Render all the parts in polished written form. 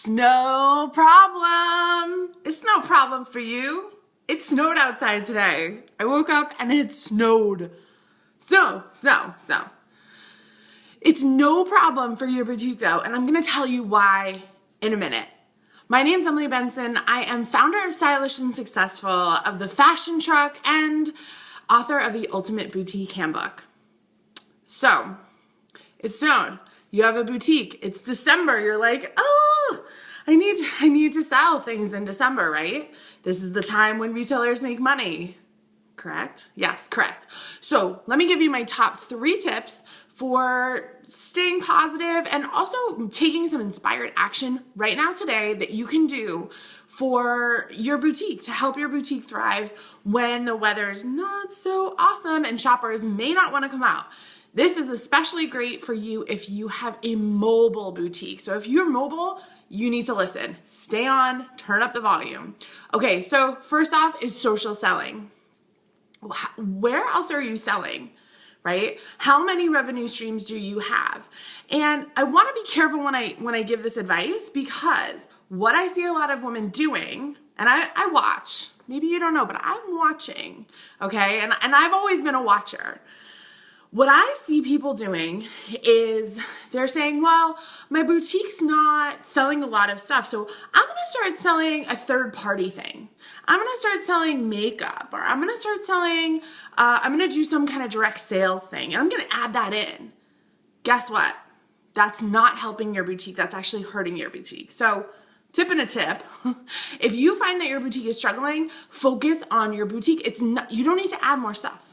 It's no problem. It's no problem for you. It snowed outside today. I woke up and it snowed. Snow. It's no problem for your boutique though, and I'm gonna tell you why in a minute. My name's Emily Benson. I am founder of Stylish and Successful, of the Fashion Truck, and author of the Ultimate Boutique Handbook. So, it snowed. You have a boutique. It's December. You're like, oh, I need to sell things in December, right? This is the time when retailers make money. Correct? Yes, correct. So let me give you my top 3 tips for staying positive and also taking some inspired action right now today that you can do for your boutique to help your boutique thrive when the weather's not so awesome and shoppers may not want to come out. This is especially great for you if you have a mobile boutique. So if you're mobile, you need to listen. Stay on, turn up the volume. Okay, so first off is social selling. Where else are you selling, right? How many revenue streams do you have? And I want to be careful when I give this advice, because what I see a lot of women doing, and I watch, maybe you don't know, but I'm watching, okay? And I've always been a watcher. What I see people doing is they're saying, well, my boutique's not selling a lot of stuff, so I'm gonna start selling a third-party thing. I'm gonna start selling makeup, or I'm gonna start selling, I'm gonna do some kind of direct sales thing, and I'm gonna add that in. Guess what? That's not helping your boutique, that's actually hurting your boutique. So, tip and a tip, if you find that your boutique is struggling, focus on your boutique. You don't need to add more stuff.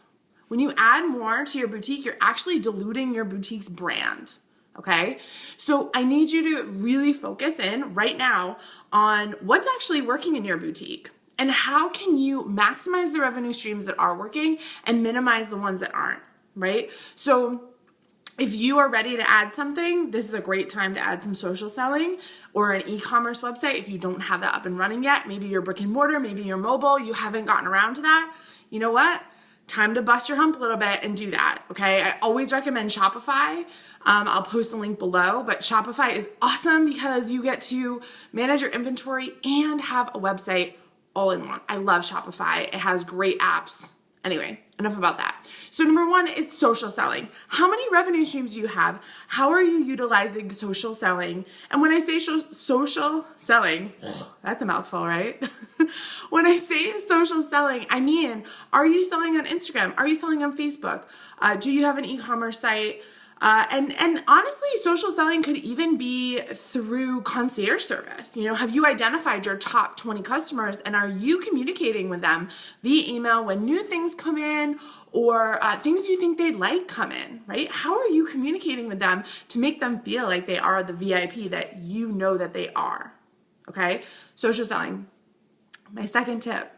When you add more to your boutique, you're actually diluting your boutique's brand, okay? So I need you to really focus in right now on what's actually working in your boutique and how can you maximize the revenue streams that are working and minimize the ones that aren't, right? So if you are ready to add something, this is a great time to add some social selling or an e-commerce website if you don't have that up and running yet. Maybe you're brick and mortar, maybe you're mobile, you haven't gotten around to that. You know what? Time to bust your hump a little bit and do that, okay? I always recommend Shopify. I'll post a link below, but Shopify is awesome because you get to manage your inventory and have a website all in one. I love Shopify. It has great apps. Anyway, enough about that. So number 1 is social selling. How many revenue streams do you have? How are you utilizing social selling? And when I say social selling, that's a mouthful, right? When I say social selling, I mean, are you selling on Instagram? Are you selling on Facebook? Do you have an e-commerce site? And honestly, social selling could even be through concierge service. You know, have you identified your top 20 customers and are you communicating with them via email when new things come in or things you think they'd like come in, right? How are you communicating with them to make them feel like they are the VIP that you know that they are, okay? Social selling. My second tip.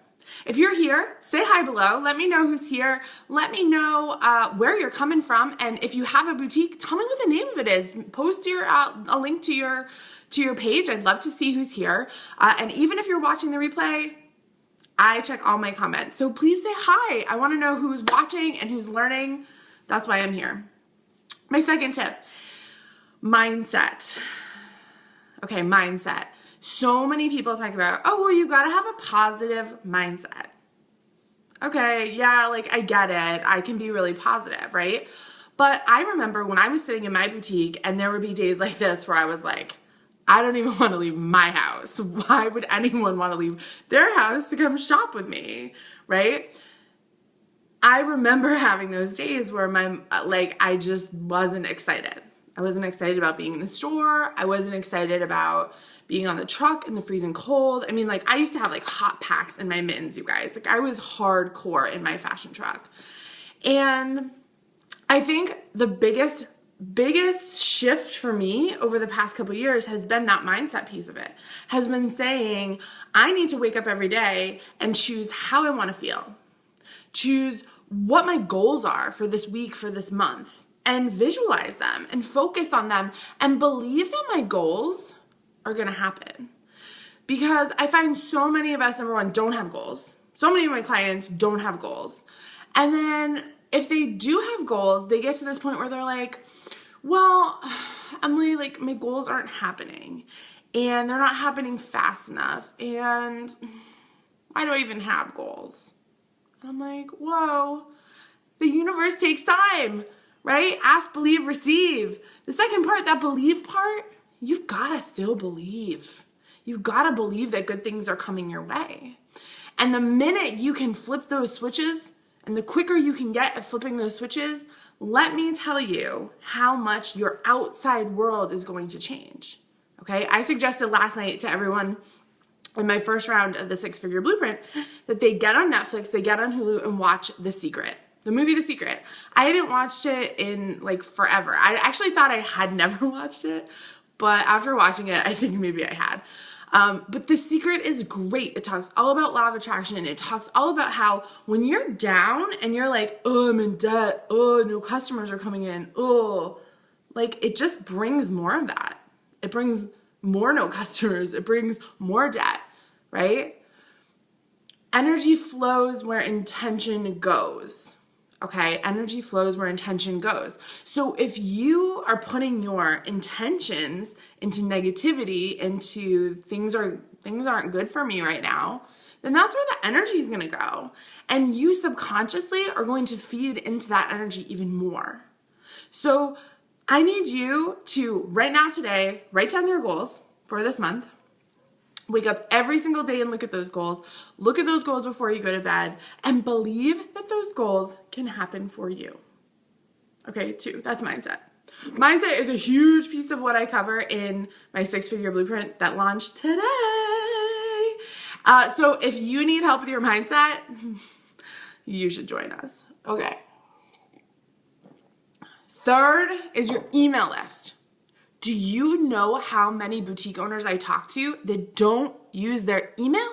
If you're here, say hi below. Let me know who's here. Let me know where you're coming from. And if you have a boutique, tell me what the name of it is. Post a link to your page. I'd love to see who's here. And even if you're watching the replay, I check all my comments. So please say hi. I want to know who's watching and who's learning. That's why I'm here. My second tip, mindset. Okay, mindset. So many people talk about, oh, well, you gotta have a positive mindset. Okay, yeah, like I get it. I can be really positive, right? But I remember when I was sitting in my boutique and there would be days like this where I was like, I don't even want to leave my house. Why would anyone want to leave their house to come shop with me, right? I remember having those days where I just wasn't excited. I wasn't excited about being in the store. I wasn't excited about being on the truck in the freezing cold. I mean, like I used to have like hot packs in my mittens, you guys. Like I was hardcore in my fashion truck. And I think the biggest shift for me over the past couple years has been that mindset piece of it. Has been saying, I need to wake up every day and choose how I want to feel. Choose what my goals are for this week, for this month, and visualize them and focus on them and believe that my goals are gonna happen. Because I find so many of us, number 1, don't have goals. So many of my clients don't have goals. And then if they do have goals, they get to this point where they're like, well, Emily, like my goals aren't happening. and they're not happening fast enough. And why do I even have goals? And I'm like, whoa, the universe takes time, right? Ask, believe, receive. The second part, that believe part, you've got to still believe. You've got to believe that good things are coming your way. And the minute you can flip those switches, and the quicker you can get at flipping those switches, let me tell you how much your outside world is going to change. Okay? I suggested last night to everyone in my first round of the 6-Figure Blueprint that they get on Netflix, they get on Hulu, and watch The Secret. The movie The Secret. I hadn't watched it in like forever. I actually thought I had never watched it, but after watching it, I think maybe I had. But The Secret is great. It talks all about law of attraction. It talks all about how when you're down and you're like, oh, I'm in debt. Oh, no customers are coming in. Oh, like it just brings more of that. It brings more no customers. It brings more debt, right? Energy flows where intention goes. Okay, energy flows where intention goes. So if you are putting your intentions into negativity, into things aren't good for me right now, then that's where the energy is going to go. And you subconsciously are going to feed into that energy even more. So I need you to, right now today, write down your goals for this month. Wake up every single day and look at those goals. Look at those goals before you go to bed and believe that those goals can happen for you. Okay, 2, that's mindset. Mindset is a huge piece of what I cover in my 6-Figure Blueprint that launched today. So if you need help with your mindset, you should join us. Okay. 3rd is your email list. Do you know how many boutique owners I talk to that don't use their email?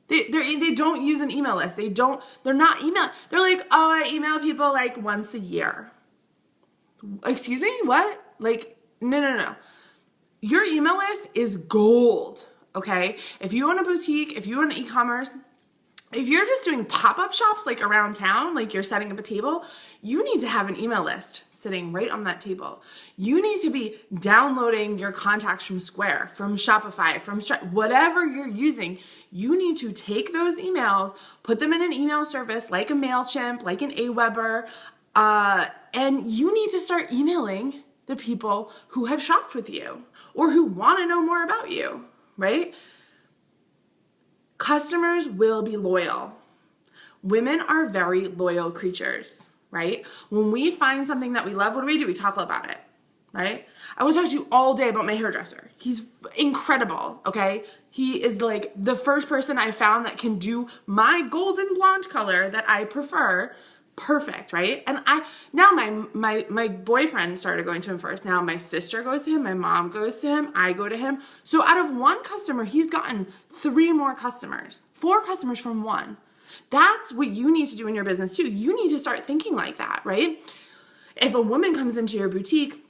They don't use an email list. They're not email. They're like, oh, I email people like once a year. Excuse me? What? Like, no. Your email list is gold, okay? If you own a boutique, if you own e-commerce, if you're just doing pop-up shops like around town, like you're setting up a table, you need to have an email list sitting right on that table. You need to be downloading your contacts from Square, from Shopify, from Stripe, whatever you're using. You need to take those emails, put them in an email service like a MailChimp, like an Aweber, and you need to start emailing the people who have shopped with you or who want to know more about you, right? Customers will be loyal. Women are very loyal creatures, right? When we find something that we love, what do? We talk about it, right? I was talking to you all day about my hairdresser. He's incredible, okay? He is like the first person I found that can do my golden blonde color that I prefer perfect, right? And now my boyfriend started going to him first. Now my sister goes to him, my mom goes to him, I go to him. So out of one customer, he's gotten 3 more customers, 4 customers from one. That's what you need to do in your business too. You need to start thinking like that, right? If a woman comes into your boutique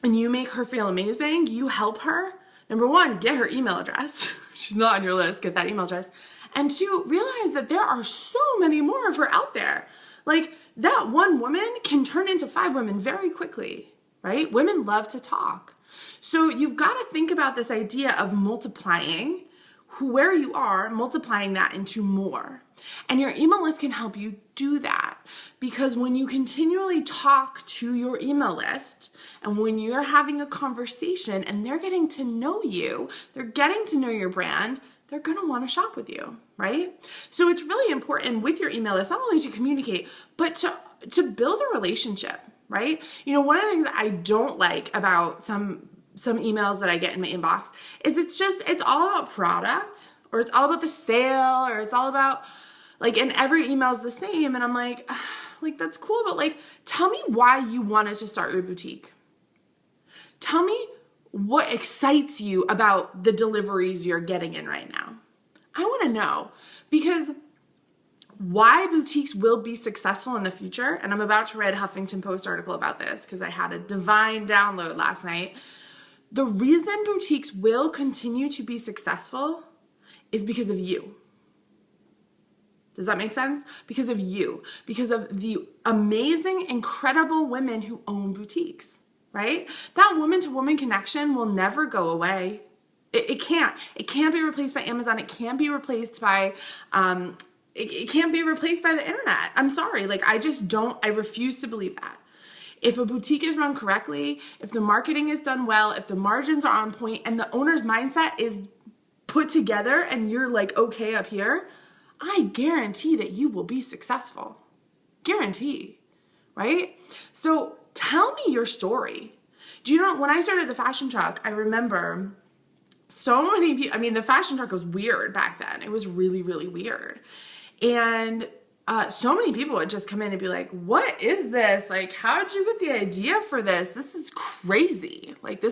and you make her feel amazing, you help her. Number 1, get her email address. She's not on your list, get that email address. And 2, realize that there are so many more of her out there. Like that one woman can turn into 5 women very quickly, right? Women love to talk. So you've got to think about this idea of multiplying where you are, multiplying that into more. And your email list can help you do that, because when you continually talk to your email list and when you're having a conversation and they're getting to know you, they're getting to know your brand, they're going to want to shop with you, right? So it's really important with your email list, not only to communicate, but to build a relationship, right? You know, one of the things that I don't like about some emails that I get in my inbox is it's all about product, or it's all about the sale, or it's all about like, and every email is the same. And I'm like that's cool, but like, tell me why you wanted to start your boutique. Tell me what excites you about the deliveries you're getting in right now. I want to know, because why boutiques will be successful in the future, and I'm about to read a Huffington Post article about this because I had a divine download last night. The reason boutiques will continue to be successful is because of you. Does that make sense? Because of you, because of the amazing, incredible women who own boutiques, right? That woman-to-woman connection will never go away. It can't be replaced by Amazon. It can't be replaced by, it can't be replaced by the internet. I'm sorry. Like, I refuse to believe that. If a boutique is run correctly, if the marketing is done well, if the margins are on point and the owner's mindset is put together and you're like okay up here, I guarantee that you will be successful. Guarantee, right? So tell me your story. Do you know, when I started the fashion truck, I remember so many people, the fashion truck was weird back then. It was really, really weird. And so many people would just come in and be like, what is this? Like, how did you get the idea for this? This is crazy. Like,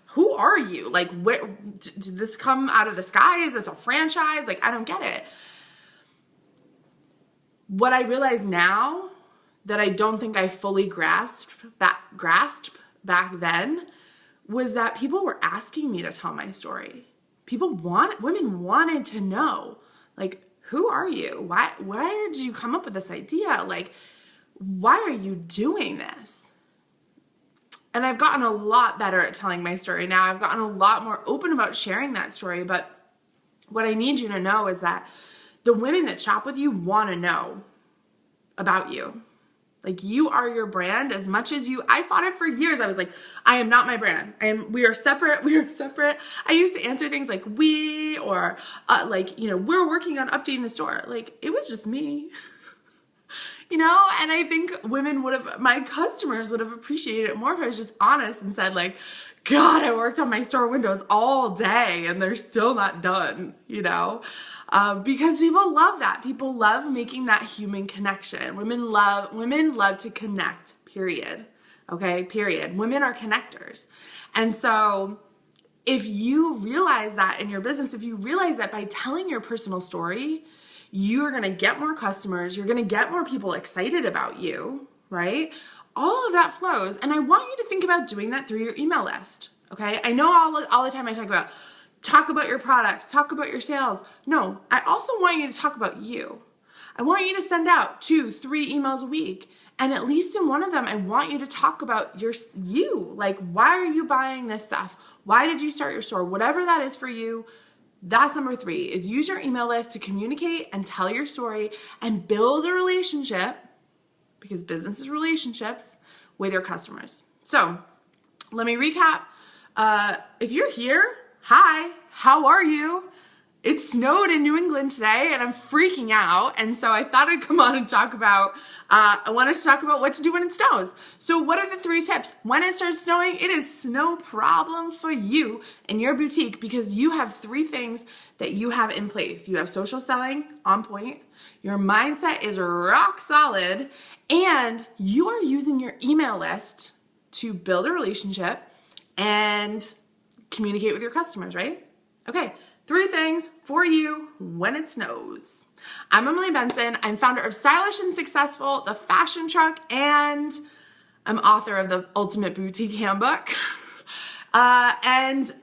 who are you? Like, where did this come out of the sky? Is this a franchise? Like, I don't get it. What I realize now that I don't think I fully grasped back then was that people were asking me to tell my story. Women wanted to know, like, who are you? Why did you come up with this idea? Like, why are you doing this? And I've gotten a lot better at telling my story now. I've gotten a lot more open about sharing that story. But what I need you to know is that the women that shop with you want to know about you. Like, you are your brand as much as I fought it for years. I was like, I am not my brand. We are separate. I used to answer things like or we're working on updating the store. Like, it was just me, and I think my customers would have appreciated it more if I was just honest and said, like, God, I worked on my store windows all day and they're still not done, because people love that. People love making that human connection. Women love to connect, period. Okay, period. Women are connectors. And so if you realize that in your business, if you realize that by telling your personal story, you're going to get more customers, you're going to get more people excited about you, right? All of that flows. And I want you to think about doing that through your email list. Okay. I know all the time I talk about your products, talk about your sales. No, I also want you to talk about you. I want you to send out 2-3 emails a week. And at least in one of them, I want you to talk about you. Like, why are you buying this stuff? Why did you start your store? Whatever that is for you, that's number 3, is use your email list to communicate and tell your story and build a relationship, because business is relationships, with your customers. So let me recap. If you're here, hi, how are you? It snowed in New England today and I'm freaking out. And so I thought I'd come on and talk about, I wanted to talk about what to do when it snows. So what are the 3 tips? When it starts snowing, it is no problem for you and your boutique, because you have 3 things that you have in place. You have social selling on point. Your mindset is rock solid, and you are using your email list to build a relationship and communicate with your customers, right? Okay, 3 things for you when it snows. I'm Emily Benson. I'm founder of Stylish and Successful, The Fashion Truck, and I'm author of the Ultimate Boutique Handbook. And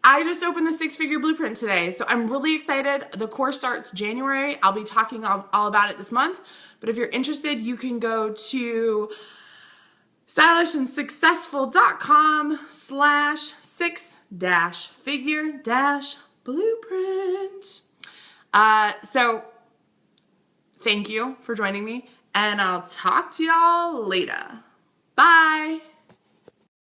I just opened the 6-figure blueprint today, so I'm really excited. The course starts January. I'll be talking all about it this month, but if you're interested, you can go to stylishandsuccessful.com/6-figure-blueprint. So thank you for joining me, and I'll talk to y'all later. Bye.